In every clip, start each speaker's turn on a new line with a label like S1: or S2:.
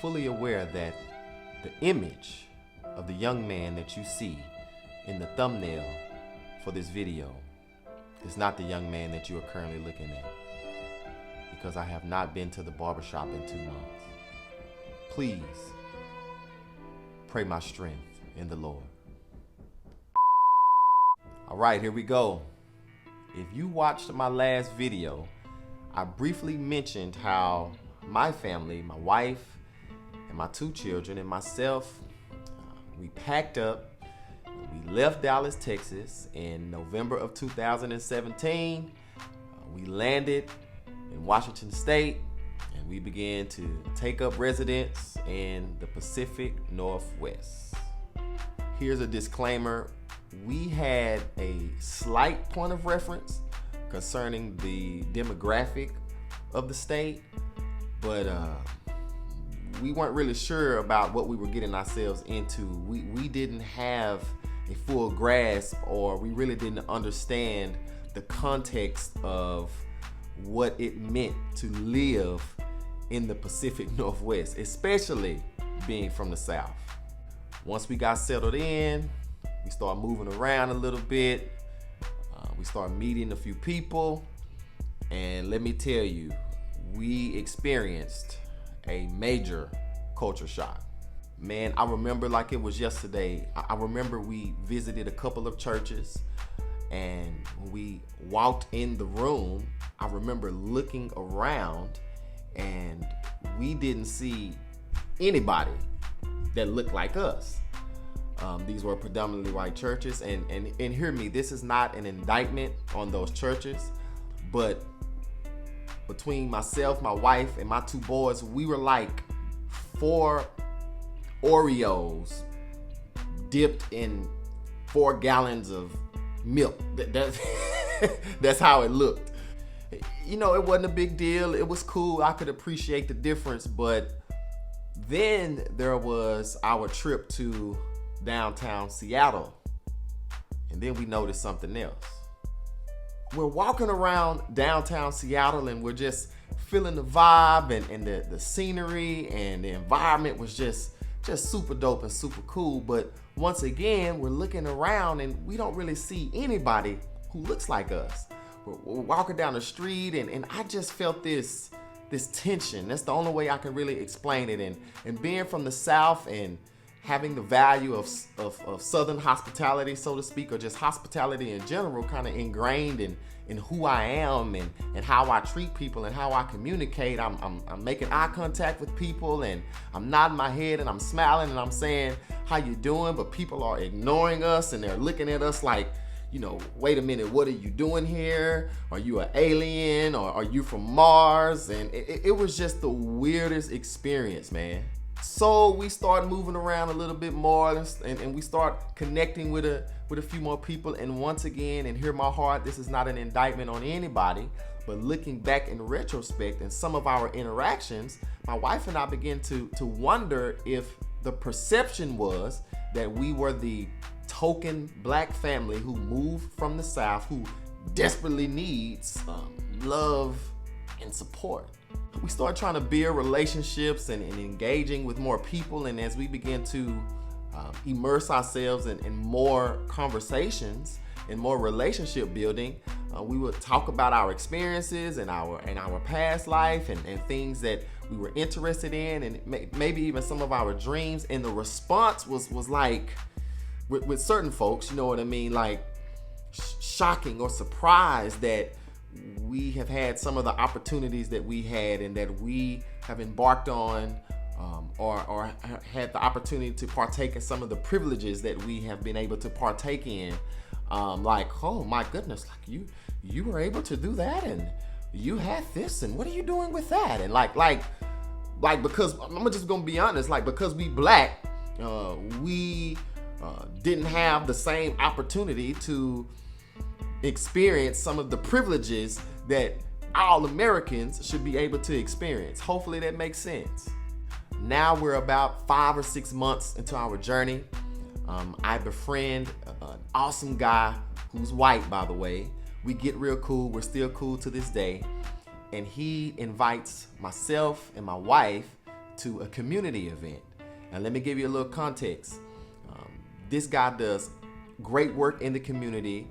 S1: fully aware that the image of the young man that you see in the thumbnail for this video is not the young man that you are currently looking at, because I have not been to the barbershop in 2 months. Please pray my strength in the Lord. All right, here we go. If you watched my last video, I briefly mentioned how my family, my wife and my 2 children and myself, we packed up, we left Dallas, Texas in November of 2017. We landed in Washington State and we began to take up residence in the Pacific Northwest. Here's a disclaimer. We had a slight point of reference concerning the demographic of the state, but we weren't really sure about what we were getting ourselves into. We didn't have a full grasp, or we really didn't understand the context of what it meant to live in the Pacific Northwest, especially being from the South. Once we got settled in, we started moving around a little bit. We started meeting a few people, and let me tell you, we experienced a major culture shock. Man, I remember like it was yesterday. I remember we visited a couple of churches, and when we walked in the room, I remember looking around and we didn't see anybody that looked like us. These were predominantly white churches, and hear me, this is not an indictment on those churches, but between myself, my wife, and my 2 boys, we were like 4 Oreos dipped in 4 gallons of milk. That's how it looked. You know, it wasn't a big deal. It was cool. I could appreciate the difference, but then there was our trip to downtown Seattle, and then we noticed something else. We're walking around downtown Seattle and we're just feeling the vibe and the scenery, and the environment was just super dope and super cool. But once again, we're looking around and we don't really see anybody who looks like us. We're walking down the street and I just felt this tension. That's the only way I can really explain it. And being from the South and having the value of Southern hospitality, so to speak, or just hospitality in general, kind of ingrained in who I am and how I treat people and how I communicate. I'm making eye contact with people, and I'm nodding my head and I'm smiling and I'm saying, "How you doing?" But people are ignoring us and they're looking at us like, you know, wait a minute, what are you doing here? Are you an alien, or are you from Mars? And it was just the weirdest experience, man. So we started moving around a little bit more, and we start connecting with a few more people. And once again, and hear my heart, this is not an indictment on anybody, but looking back in retrospect and some of our interactions, my wife and I began to wonder if the perception was that we were the token black family who moved from the South, who desperately needs love and support. We started trying to build relationships and engaging with more people, and as we began to immerse ourselves in more conversations and more relationship building, we would talk about our experiences and our past life and things that we were interested in, and maybe even some of our dreams. And the response was like, with certain folks, you know what I mean, like shocking or surprised that we have had some of the opportunities that we had and that we have embarked on, or had the opportunity to partake in some of the privileges that we have been able to partake in. Like, oh my goodness, like you were able to do that, and you had this, and what are you doing with that? And like because I'm just gonna be honest, like because we black, we didn't have the same opportunity to experience some of the privileges that all Americans should be able to experience. Hopefully that makes sense. Now we're about 5 or 6 months into our journey. I befriend an awesome guy who's white, by the way. We get real cool. We're still cool to this day. And he invites myself and my wife to a community event. And let me give you a little context. This guy does great work in the community,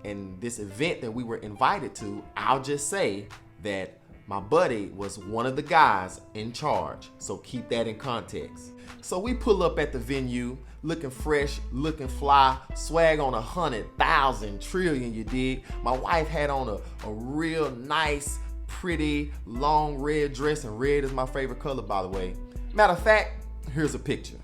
S1: and this event that we were invited to, I'll just say that my buddy was one of the guys in charge. So keep that in context. So we pull up at the venue, looking fresh, looking fly, swag on 100,000 trillion, you dig? My wife had on a real nice, pretty, long red dress, and red is my favorite color, by the way. Matter of fact, here's a picture.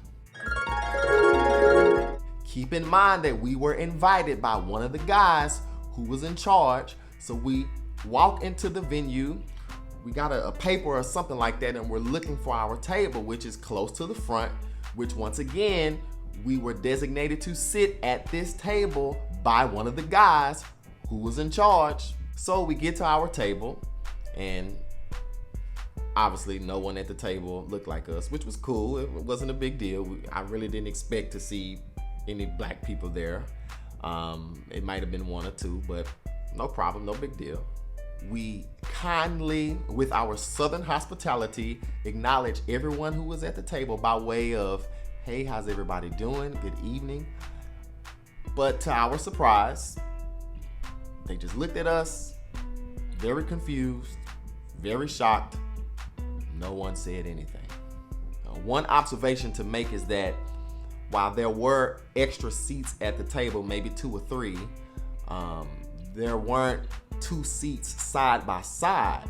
S1: Keep in mind that we were invited by one of the guys who was in charge. So we walk into the venue. We got a paper or something like that, and we're looking for our table, which is close to the front, which once again, we were designated to sit at this table by one of the guys who was in charge. So we get to our table, and obviously no one at the table looked like us, which was cool. It wasn't a big deal. I really didn't expect to see any black people there. It might have been one or two, but no problem, no big deal. We kindly, with our Southern hospitality, acknowledge everyone who was at the table by way of, hey, how's everybody doing? Good evening. But to our surprise, they just looked at us, very confused, very shocked. No one said anything. One observation to make is that while there were extra seats at the table, maybe 2 or 3, there weren't 2 seats side by side,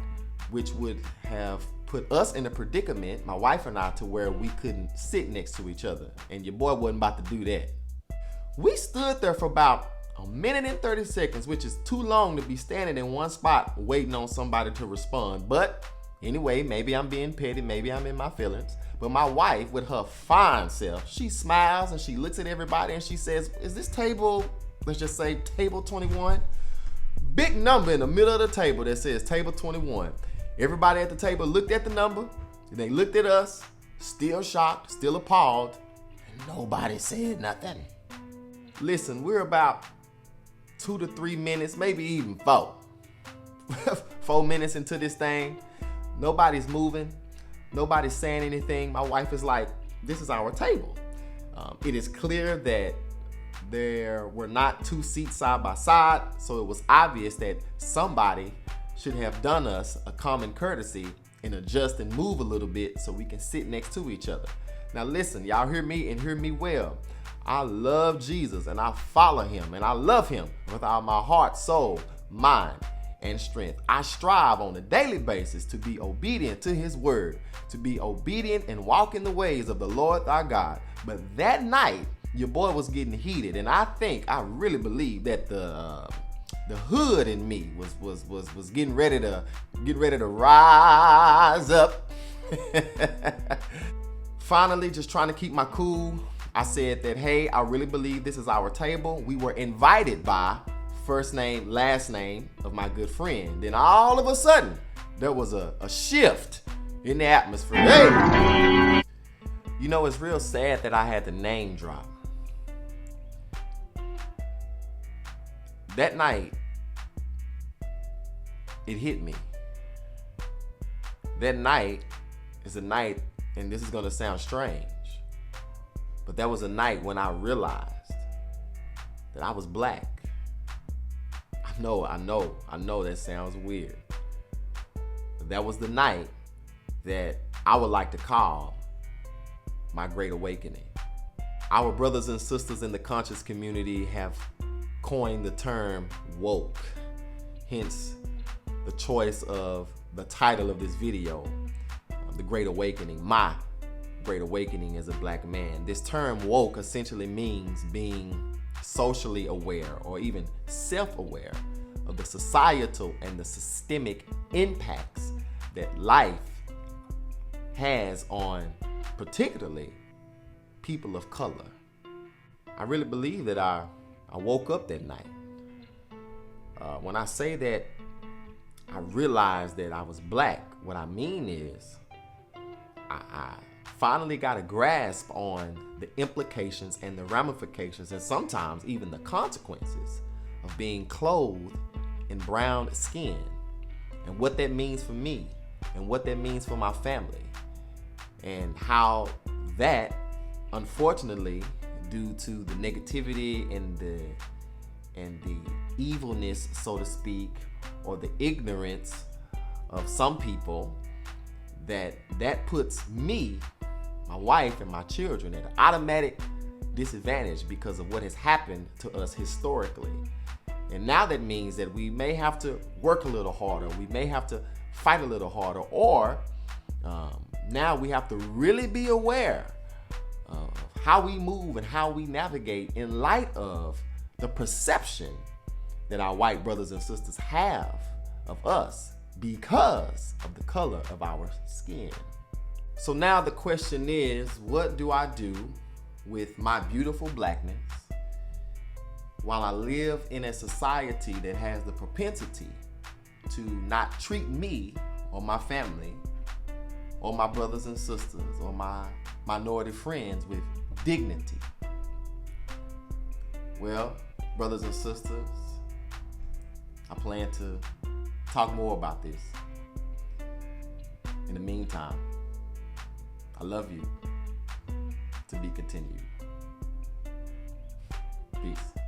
S1: which would have put us in a predicament, my wife and I, to where we couldn't sit next to each other. And your boy wasn't about to do that. We stood there for about 1 minute and 30 seconds, which is too long to be standing in one spot waiting on somebody to respond. But anyway, maybe I'm being petty, maybe I'm in my feelings. But my wife, with her fine self, she smiles and she looks at everybody and she says, is this table, let's just say table 21? Big number in the middle of the table that says table 21. Everybody at the table looked at the number, and they looked at us, still shocked, still appalled, and nobody said nothing. Listen, we're about 2 to 3 minutes, maybe even 4. 4 minutes into this thing. Nobody's moving. Nobody's saying anything. My wife is like, this is our table. It is clear that there were not 2 seats side by side, so it was obvious that somebody should have done us a common courtesy and adjust and move a little bit so we can sit next to each other. Now listen, y'all hear me and hear me well. I love Jesus and I follow him and I love him with all my heart, soul, mind, and strength. I strive on a daily basis to be obedient to his word, to be obedient and walk in the ways of the Lord thy God. But that night, your boy was getting heated, and I really believe that the hood in me was getting ready to rise up. Finally, just trying to keep my cool, I said that, hey, I really believe this is our table. We were invited by first name, last name of my good friend. Then all of a sudden, there was a shift in the atmosphere. Hey! You know, it's real sad that I had to name drop. That night, it hit me. That night is a night, and this is gonna sound strange, but that was a night when I realized that I was black. I know that sounds weird. But that was the night that I would like to call my great awakening. Our brothers and sisters in the conscious community have coined the term woke, hence the choice of the title of this video, The Great Awakening, my great awakening as a black man. This term woke essentially means being socially aware or even self-aware of the societal and the systemic impacts that life has on particularly people of color. I really believe that I woke up that night. When I say that I realized that I was black, what I mean is I finally got a grasp on the implications and the ramifications and sometimes even the consequences of being clothed in brown skin and what that means for me and what that means for my family. and how that, unfortunately, due to the negativity and the evilness, so to speak, or the ignorance of some people, that puts me, my wife, and my children at an automatic disadvantage because of what has happened to us historically. And now that means that we may have to work a little harder, we may have to fight a little harder, or now we have to really be aware of how we move and how we navigate in light of the perception that our white brothers and sisters have of us because of the color of our skin. So now the question is, what do I do with my beautiful blackness while I live in a society that has the propensity to not treat me or my family or my brothers and sisters or my minority friends with dignity? Well, brothers and sisters, I plan to talk more about this. In the meantime, I love you. To be continued. Peace.